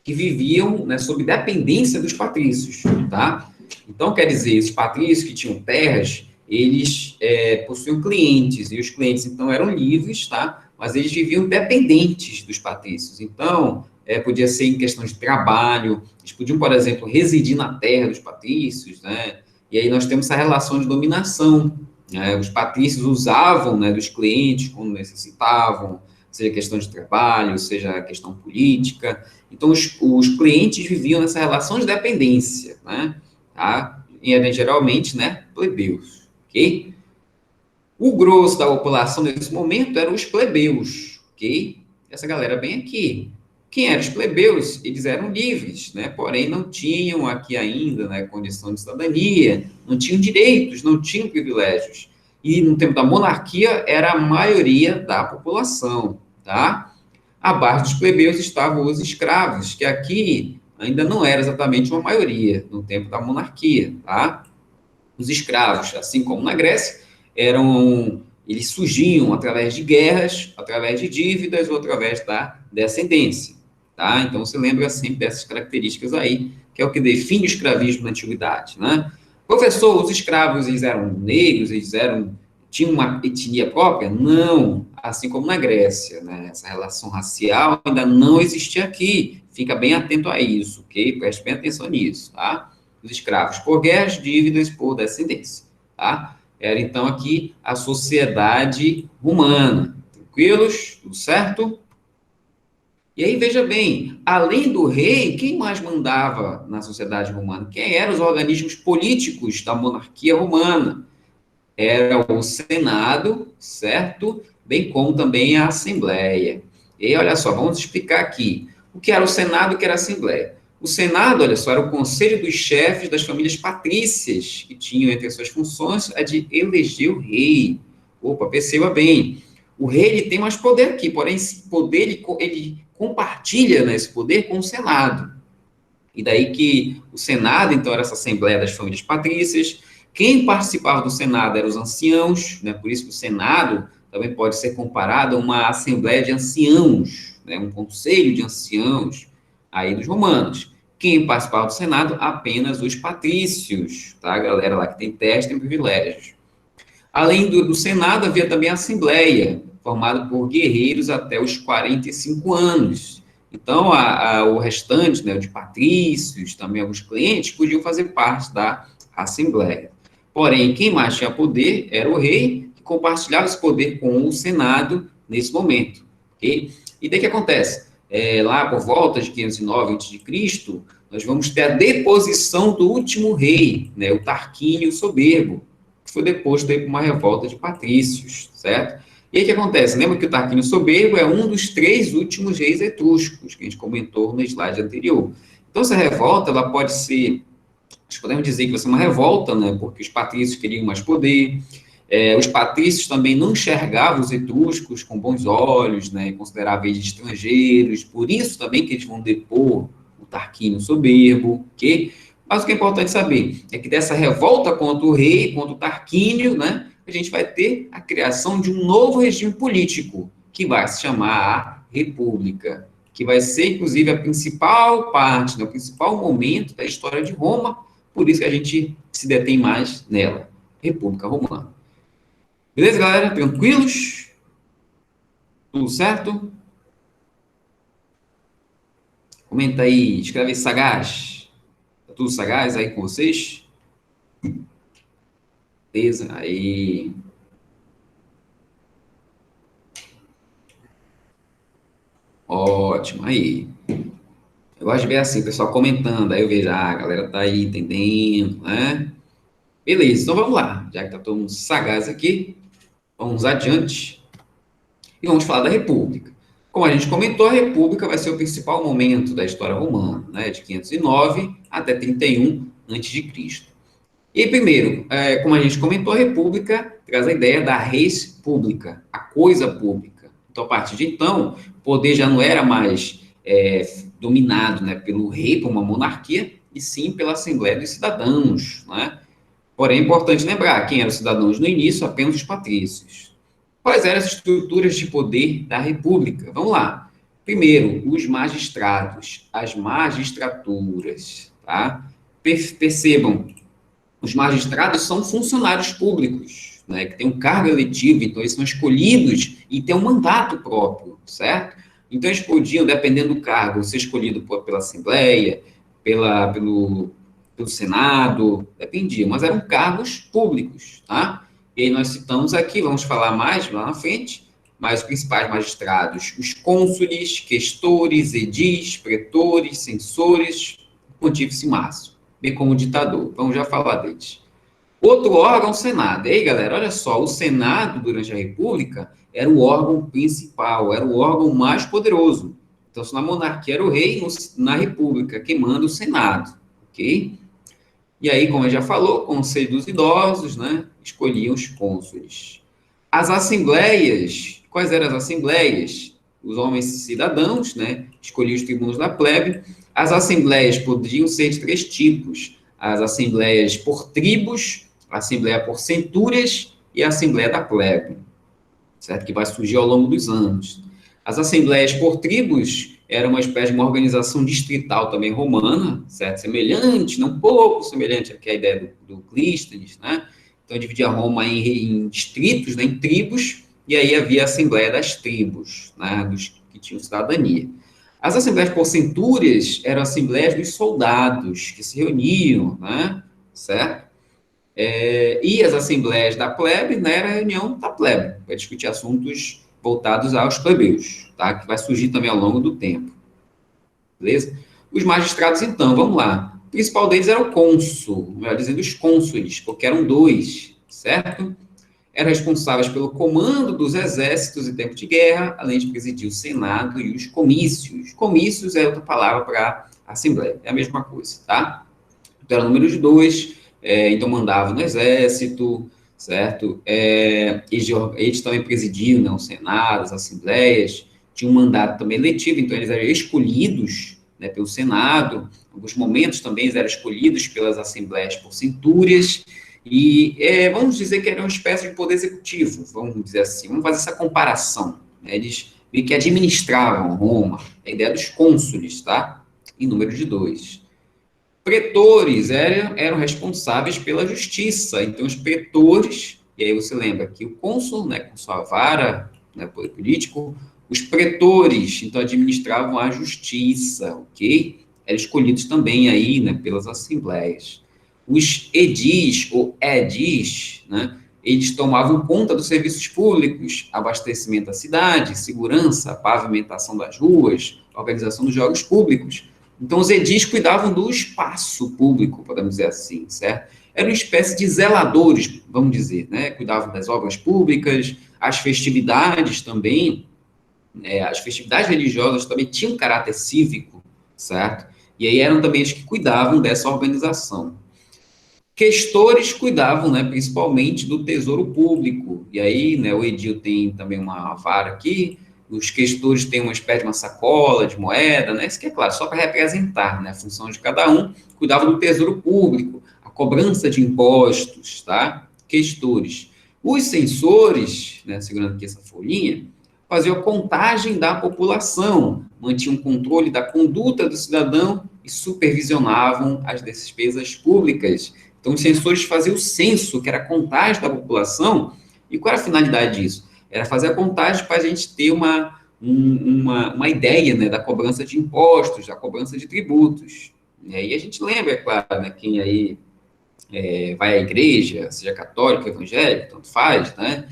que viviam, né, sob dependência dos patrícios, tá? Então, quer dizer, esses patrícios que tinham terras, eles possuíam clientes, e os clientes, então, eram livres, tá? Mas eles viviam dependentes dos patrícios. Então, podia ser em questão de trabalho, eles podiam, por exemplo, residir na terra dos patrícios, né? E aí nós temos essa relação de dominação, né? Os patrícios usavam, né, dos clientes quando necessitavam, seja questão de trabalho, seja questão política. Então, os clientes viviam nessa relação de dependência, né? Tá? E eram geralmente, né, plebeus, ok? O grosso da população nesse momento eram os plebeus, ok? Essa galera bem aqui. Quem eram os plebeus? Eles eram livres, né? Porém, não tinham aqui ainda, né, condição de cidadania, não tinham direitos, não tinham privilégios. E no tempo da monarquia era a maioria da população, tá? Abaixo dos plebeus estavam os escravos, que aqui ainda não era exatamente uma maioria no tempo da monarquia, tá? Os escravos, assim como na Grécia, eles surgiam através de guerras, através de dívidas ou através da descendência, tá? Então, você lembra sempre dessas características aí, que é o que define o escravismo na antiguidade, né? Professor, os escravos, eles eram negros, eles eram tinha uma etnia própria? Não, assim como na Grécia, né? Essa relação racial ainda não existia aqui. Fica bem atento a isso, ok? Preste bem atenção nisso, tá? Os escravos por guerras, dívidas por descendência, tá? Era então aqui a sociedade romana. Tranquilos? Tudo certo? E aí, veja bem, além do rei, quem mais mandava na sociedade romana? Quem eram os organismos políticos da monarquia romana? Era o Senado, certo? Bem como também a Assembleia. E aí, olha só, vamos explicar aqui. O que era o Senado e o que era a Assembleia? O Senado, olha só, era o conselho dos chefes das famílias patrícias, que tinham entre suas funções a de eleger o rei. Opa, perceba bem. O rei ele tem mais poder aqui, porém, esse poder ele compartilha, né, esse poder com o Senado. E daí que o Senado, então, era essa Assembleia das Famílias Patrícias. Quem participava do Senado eram os anciãos, né? Por isso que o Senado também pode ser comparado a uma Assembleia de Anciãos, né? Um conselho de anciãos aí dos romanos. Quem participava do Senado? Apenas os patrícios, tá? A galera lá que tem terras tem privilégios. Além do Senado, havia também a Assembleia, formada por guerreiros até os 45 anos. Então, o restante, né, de patrícios, também alguns clientes, podiam fazer parte da Assembleia. Porém, quem mais tinha poder era o rei, que compartilhava esse poder com o Senado nesse momento. Okay? E daí que acontece? Lá por volta de 509 a.C., nós vamos ter a deposição do último rei, né, o Tarquínio Soberbo, que foi deposto aí por uma revolta de patrícios, certo? E aí o que acontece? Lembra que o Tarquínio Soberbo é um dos 3 últimos reis etruscos, que a gente comentou no slide anterior. Então, essa revolta, ela pode ser, nós podemos dizer que vai ser uma revolta, né, porque os patrícios queriam mais poder, os patrícios também não enxergavam os etruscos com bons olhos, né, consideravam eles estrangeiros, por isso também que eles vão depor o Tarquínio Soberbo, ok? Mas o que é importante saber é que dessa revolta contra o rei, contra o Tarquínio, né, a gente vai ter a criação de um novo regime político, que vai se chamar a República, que vai ser, inclusive, a principal parte, né, o principal momento da história de Roma, por isso que a gente se detém mais nela, República Romana. Beleza, galera? Tranquilos? Tudo certo? Comenta aí, escreve aí, sagaz. Tá tudo sagaz aí com vocês? Beleza? Aí. Ótimo, aí. Eu gosto de ver assim, o pessoal comentando, aí eu vejo, a galera tá aí entendendo, né? Beleza, então vamos lá. Já que tá todo mundo sagaz aqui, vamos adiante e vamos falar da República. Como a gente comentou, a República vai ser o principal momento da história romana, né? De 509 até 31 a.C. E primeiro, como a gente comentou, a República traz a ideia da res pública, a coisa pública. Então, a partir de então, o poder já não era mais dominado, né, pelo rei, por uma monarquia, e sim pela Assembleia dos Cidadãos, né? Porém, é importante lembrar, quem eram os cidadãos no início? Apenas os patrícios. Quais eram as estruturas de poder da República? Vamos lá. Primeiro, os magistrados, as magistraturas, tá? Percebam, os magistrados são funcionários públicos, né, que têm um cargo eletivo, então eles são escolhidos e têm um mandato próprio, certo? Então eles podiam, dependendo do cargo, ser escolhido pela Assembleia, pelo Senado, dependia, mas eram cargos públicos, tá? E aí nós citamos aqui, vamos falar mais lá na frente, mas os principais magistrados, os cônsules, questores, edis, pretores, censores, pontífice máximo, bem como o ditador. Vamos já falar deles. Outro órgão, o Senado. E aí, galera, olha só, o Senado, durante a República, era o órgão principal, era o órgão mais poderoso. Então, se na monarquia era o rei, na República, quem manda o Senado, ok? E aí, como eu já falou, Conselho dos Idosos, né, escolhiam os cônsules. As assembleias, quais eram as assembleias? Os homens cidadãos, né, escolhiam os tribunos da plebe. As assembleias podiam ser de 3 tipos: as assembleias por tribos, a assembleia por centúrias e a assembleia da plebe, certo? Que vai surgir ao longo dos anos. As assembleias por tribos era uma espécie de uma organização distrital também romana, certo? Semelhante, não pouco semelhante à ideia do Clístenes, né? Então, dividia Roma em distritos, né, em tribos, e aí havia a Assembleia das Tribos, né, dos que tinham cidadania. As assembleias por centúrias eram assembleias dos soldados, que se reuniam, né, certo? E as assembleias da plebe, né, era a reunião da plebe, para discutir assuntos voltados aos plebeus, tá? Que vai surgir também ao longo do tempo, beleza? Os magistrados, então, vamos lá. O principal deles era o cônsul, melhor dizendo, os cônsules, porque eram dois, certo? Eram responsáveis pelo comando dos exércitos em tempo de guerra, além de presidir o Senado e os comícios. Comícios é outra palavra para assembleia, é a mesma coisa, tá? Então, era o número de dois, então mandavam no exército, certo? Eles também presidiam, né, o Senado, as assembleias, tinham um mandato também eletivo, então eles eram escolhidos, né, pelo Senado, em alguns momentos também eles eram escolhidos pelas assembleias por centúrias, e vamos dizer que era uma espécie de poder executivo, vamos dizer assim, vamos fazer essa comparação, né? Eles meio que administravam Roma, a ideia dos cônsules, tá? Em número de dois. Pretores eram responsáveis pela justiça. Então, os pretores, e aí você lembra que o cônsul, né, com sua vara, né, poder político, os pretores, então, administravam a justiça, ok? Eram escolhidos também aí, né, pelas assembleias. Os edis, ou edis, né, eles tomavam conta dos serviços públicos, abastecimento da cidade, segurança, pavimentação das ruas, organização dos jogos públicos. Então, os edis cuidavam do espaço público, podemos dizer assim, certo? Eram uma espécie de zeladores, vamos dizer, né? Cuidavam das obras públicas, as festividades também, as festividades religiosas também tinham caráter cívico, certo? E aí eram também os que cuidavam dessa organização. Questores cuidavam, né, principalmente do tesouro público. E aí, né, o edil tem também uma vara aqui, os questores têm uma espécie de uma sacola de moeda, né? Isso que é claro, só para representar, né, a função de cada um, cuidavam do tesouro público, a cobrança de impostos, tá? Questores. Os censores, né, segurando aqui essa folhinha, faziam a contagem da população, mantinham controle da conduta do cidadão e supervisionavam as despesas públicas. Então, os censores faziam o censo, que era a contagem da população, e qual era a finalidade disso? Era fazer a contagem para a gente ter uma ideia, né, da cobrança de impostos, da cobrança de tributos. E aí a gente lembra, é claro, né, quem aí vai à igreja, seja católico, evangélico, tanto faz, né,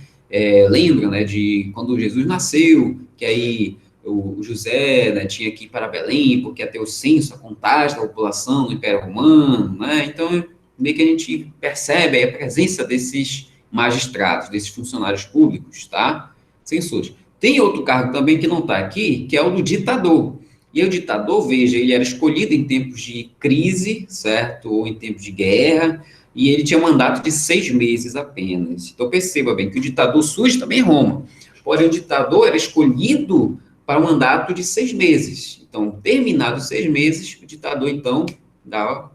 lembra, né, de quando Jesus nasceu, que aí o José, né, tinha que ir para Belém, porque ia ter o censo, a contagem da população no Império Romano, né, então meio que a gente percebe a presença desses magistrados, desses funcionários públicos, tá? Censores. Tem outro cargo também que não está aqui, que é o do ditador. E o ditador, veja, ele era escolhido em tempos de crise, certo? Ou em tempos de guerra, e ele tinha um mandato de 6 meses apenas. Então, perceba bem que o ditador surge também em Roma. Porém, o ditador era escolhido para um mandato de 6 meses. Então, terminados 6 meses, o ditador, então,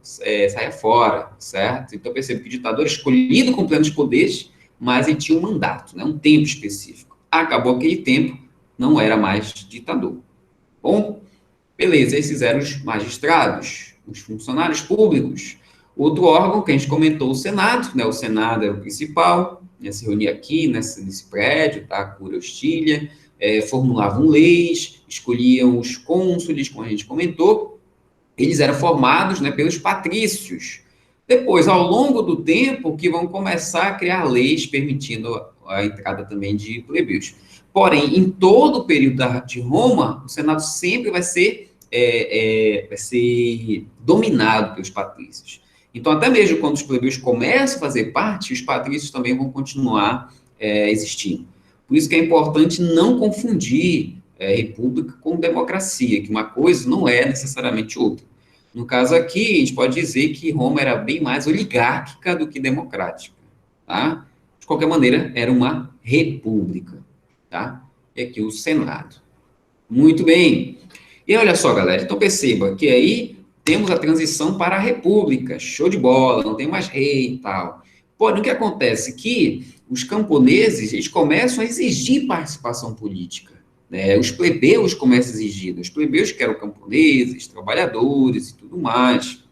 saia fora, certo? Então, perceba que o ditador era escolhido com plenos poderes, mas ele tinha um mandato, né? Um tempo específico. Acabou aquele tempo, não era mais ditador. Bom, beleza, esses eram os magistrados, os funcionários públicos. Outro órgão que a gente comentou, o Senado, né? O Senado era o principal, né? Se reunia aqui, nesse prédio, tá? Cura Hostília, formulavam leis, escolhiam os cônsules, como a gente comentou. Eles eram formados, né, pelos patrícios. Depois, ao longo do tempo, que vão começar a criar leis permitindo a entrada também de plebeus. Porém, em todo o período de Roma, o Senado sempre vai ser dominado pelos patrícios. Então, até mesmo quando os plebeus começam a fazer parte, os patrícios também vão continuar existindo. Por isso que é importante não confundir república com democracia, que uma coisa não é necessariamente outra. No caso aqui, a gente pode dizer que Roma era bem mais oligárquica do que democrática, tá? De qualquer maneira, era uma república, tá? E aqui o Senado. Muito bem. E olha só, galera, então perceba que aí temos a transição para a república, show de bola, não tem mais rei e tal. Porém, o que acontece? Que os camponeses, eles começam a exigir participação política. Os plebeus começam a exigir, os plebeus que eram camponeses, trabalhadores e tudo mais,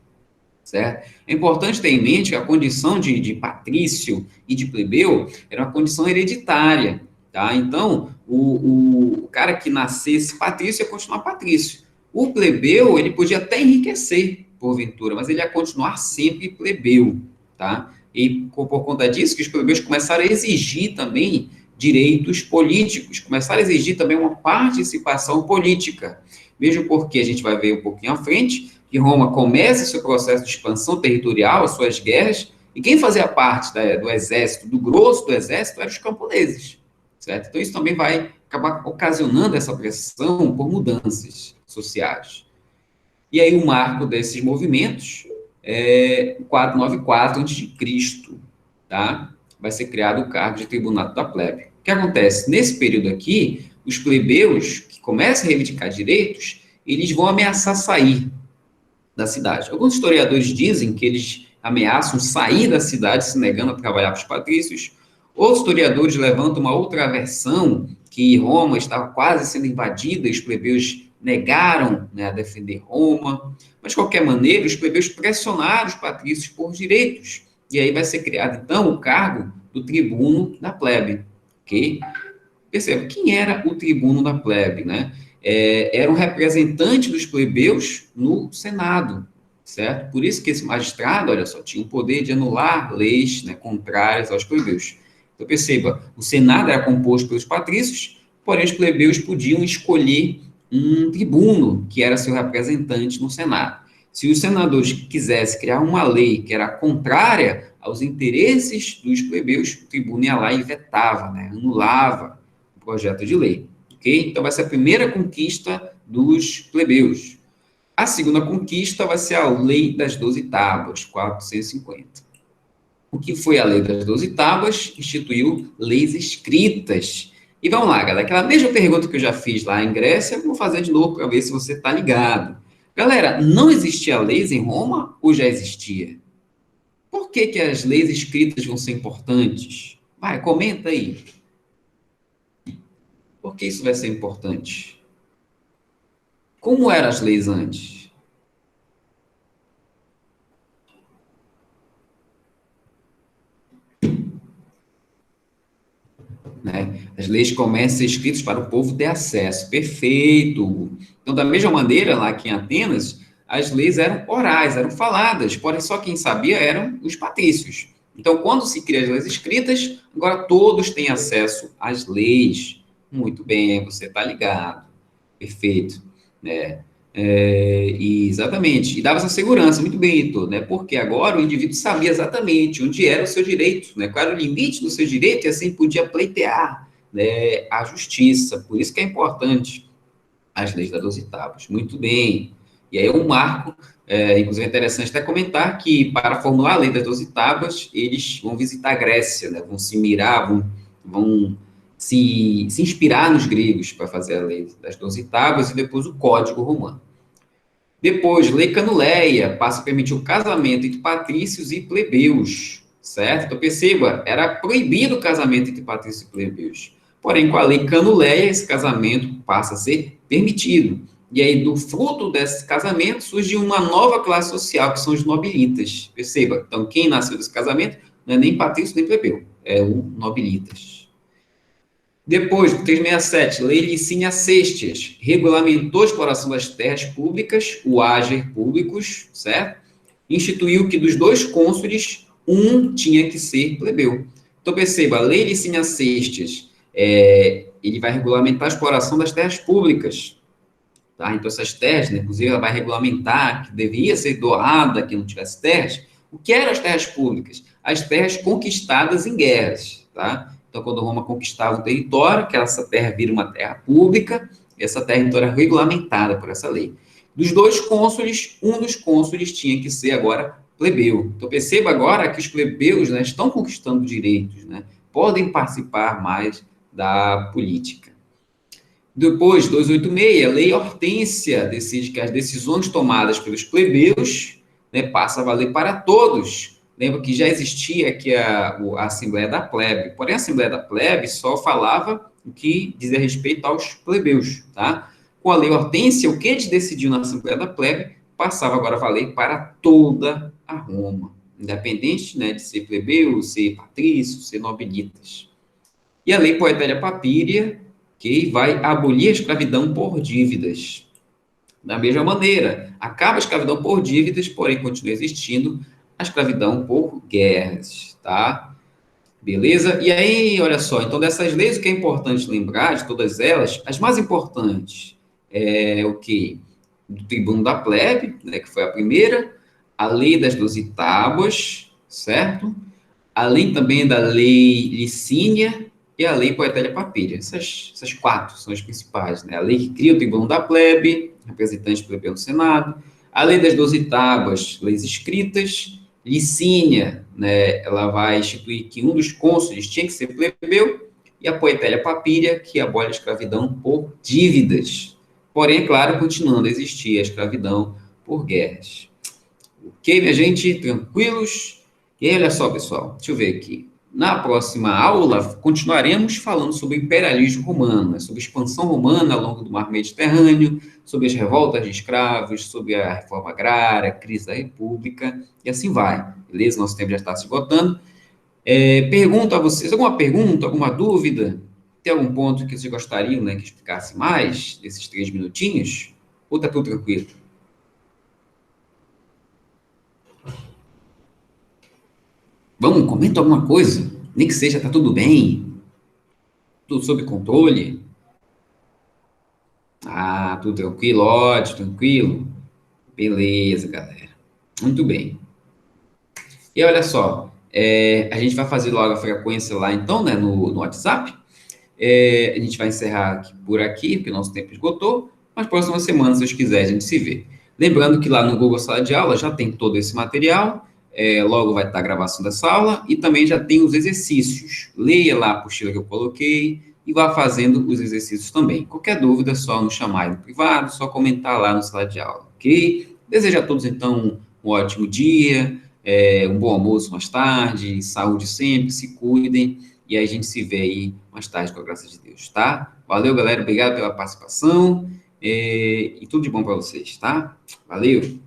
certo? É importante ter em mente que a condição de patrício e de plebeu era uma condição hereditária, tá? Então, o cara que nascesse patrício ia continuar patrício. O plebeu, ele podia até enriquecer, porventura, mas ele ia continuar sempre plebeu, tá? E por conta disso, que os plebeus começaram a exigir também direitos políticos, começaram a exigir também uma participação política. Mesmo porque a gente vai ver um pouquinho à frente que Roma começa seu processo de expansão territorial, as suas guerras, e quem fazia parte do exército, do grosso do exército, eram os camponeses, certo? Então isso também vai acabar ocasionando essa pressão por mudanças sociais. E aí o marco desses movimentos é 494 a.C., tá? Vai ser criado o cargo de tribunato da plebe. O que acontece? Nesse período aqui, os plebeus que começam a reivindicar direitos, eles vão ameaçar sair da cidade. Alguns historiadores dizem que eles ameaçam sair da cidade se negando a trabalhar para os patrícios. Outros historiadores levantam uma outra versão, que Roma estava quase sendo invadida e os plebeus negaram, né, a defender Roma. Mas, de qualquer maneira, os plebeus pressionaram os patrícios por direitos. E aí vai ser criado, então, o cargo do tribuno da plebe. Ok? Perceba, quem era o tribuno da plebe, né? Era um representante dos plebeus no Senado, certo? Por isso que esse magistrado, olha só, tinha o poder de anular leis, né, contrárias aos plebeus. Então, perceba, o Senado era composto pelos patrícios, porém os plebeus podiam escolher um tribuno, que era seu representante no Senado. Se os senadores quisessem criar uma lei que era contrária aos interesses dos plebeus, o tribuno ia lá e vetava, né, anulava o projeto de lei. Okay? Então, vai ser a primeira conquista dos plebeus. A segunda conquista vai ser a Lei das 12 Tábuas, 450. O que foi a Lei das 12 Tábuas? Instituiu leis escritas. E vamos lá, galera, aquela mesma pergunta que eu já fiz lá em Grécia, eu vou fazer de novo para ver se você está ligado. Galera, não existia leis em Roma ou já existia? Por que que as leis escritas vão ser importantes? Vai, comenta aí. Por que isso vai ser importante? Como eram as leis antes? Né? As leis começam a ser escritas para o povo ter acesso. Perfeito. Então, da mesma maneira, lá aqui em Atenas, as leis eram orais, eram faladas, porém só quem sabia eram os patrícios. Então, quando se cria as leis escritas, agora todos têm acesso às leis. Muito bem, você está ligado. Perfeito. Né? Exatamente. E dava essa segurança, muito bem, Heitor, né? Porque agora o indivíduo sabia exatamente onde era o seu direito, né? Qual era o limite do seu direito e assim podia pleitear, né, a justiça. Por isso que é importante as leis das 12 tábuas. Muito bem. E aí é um marco, inclusive é interessante até comentar que para formular a lei das 12 tábuas, eles vão visitar a Grécia, né? Vão se mirar, vão se inspirar nos gregos para fazer a lei das 12 tábuas e depois o Código Romano. Depois, Lei Canuleia passa a permitir o casamento entre patrícios e plebeus, certo? Então, perceba, era proibido o casamento entre patrícios e plebeus. Porém, com a Lei Canuleia, esse casamento passa a ser permitido. E aí, do fruto desse casamento, surge uma nova classe social, que são os nobilitas. Perceba, então, quem nasceu desse casamento não é nem patrício nem plebeu, é o nobilitas. Depois, 367, Lei Licínia Sestias, regulamentou a exploração das terras públicas, o ager públicos, certo? Instituiu que dos dois cônsules, um tinha que ser plebeu. Então, perceba, a Lei Licínia Sestias, ele vai regulamentar a exploração das terras públicas, tá? Então, essas terras, né, inclusive, ela vai regulamentar que devia ser doada quem não tivesse terras. O que eram as terras públicas? As terras conquistadas em guerras, tá? Então, quando Roma conquistava um território, que essa terra vira uma terra pública, essa terra então era regulamentada por essa lei. Dos dois cônsules, um dos cônsules tinha que ser agora plebeu. Então, perceba agora que os plebeus, né, estão conquistando direitos, né, podem participar mais da política. Depois, 286, a Lei Hortência decide que as decisões tomadas pelos plebeus, né, passam a valer para todos. Lembra que já existia aqui a Assembleia da Plebe, porém a Assembleia da Plebe só falava o que dizia respeito aos plebeus, tá? Com a Lei Hortência, o que eles decidiam na Assembleia da Plebe passava agora a valer para toda a Roma, independente, né, de ser plebeu, ser patrício, ser nobilitas. E a lei Poetélia Papíria, que vai abolir a escravidão por dívidas. Da mesma maneira, acaba a escravidão por dívidas, porém continua existindo a escravidão por guerras, tá? Beleza? E aí, olha só, então dessas leis, o que é importante lembrar de todas elas, as mais importantes é o que? Do Tribuno da Plebe, né, que foi a primeira, a Lei das 12 Tábuas, certo? Além também da Lei Licínia e a Lei Poetélia Papíria. Essas quatro são as principais, né? A lei que cria o Tribuno da Plebe, representante plebeu no Senado, a Lei das 12 Tábuas, leis escritas, Licínia, né, ela vai instituir que um dos cônsules tinha que ser plebeu, e a Poetélia Papíria, que abole a escravidão por dívidas. Porém, é claro, continuando a existir a escravidão por guerras. Ok, minha gente? Tranquilos? E aí, olha só, pessoal, deixa eu ver aqui. Na próxima aula, continuaremos falando sobre o imperialismo romano, né, sobre a expansão romana ao longo do mar Mediterrâneo, sobre as revoltas de escravos, sobre a reforma agrária, a crise da República, e assim vai. Beleza? Nosso tempo já está se esgotando. Pergunto a vocês, alguma pergunta, alguma dúvida? Tem algum ponto que vocês gostariam, né, que explicasse mais desses 3 minutinhos? Ou está tudo tranquilo? Vamos, comenta alguma coisa. Nem que seja, tá tudo bem, tudo sob controle. Ah, tudo tranquilo, ótimo, tranquilo. Beleza, galera. Muito bem. E olha só, a gente vai fazer logo a frequência lá, então, né, no WhatsApp. A gente vai encerrar por aqui, porque nosso tempo esgotou. Mas próxima semana, se Deus quiser, a gente se vê. Lembrando que lá no Google Sala de Aula já tem todo esse material. Logo vai estar a gravação dessa aula e também já tem os exercícios. Leia lá a apostila que eu coloquei e vá fazendo os exercícios também. Qualquer dúvida, é só nos chamar aí no privado, só comentar lá no Sala de Aula, ok? Desejo a todos, então, um ótimo dia, um bom almoço mais tarde, saúde sempre, se cuidem. E aí a gente se vê aí mais tarde, com a graça de Deus, tá? Valeu, galera. Obrigado pela participação. E tudo de bom para vocês, tá? Valeu!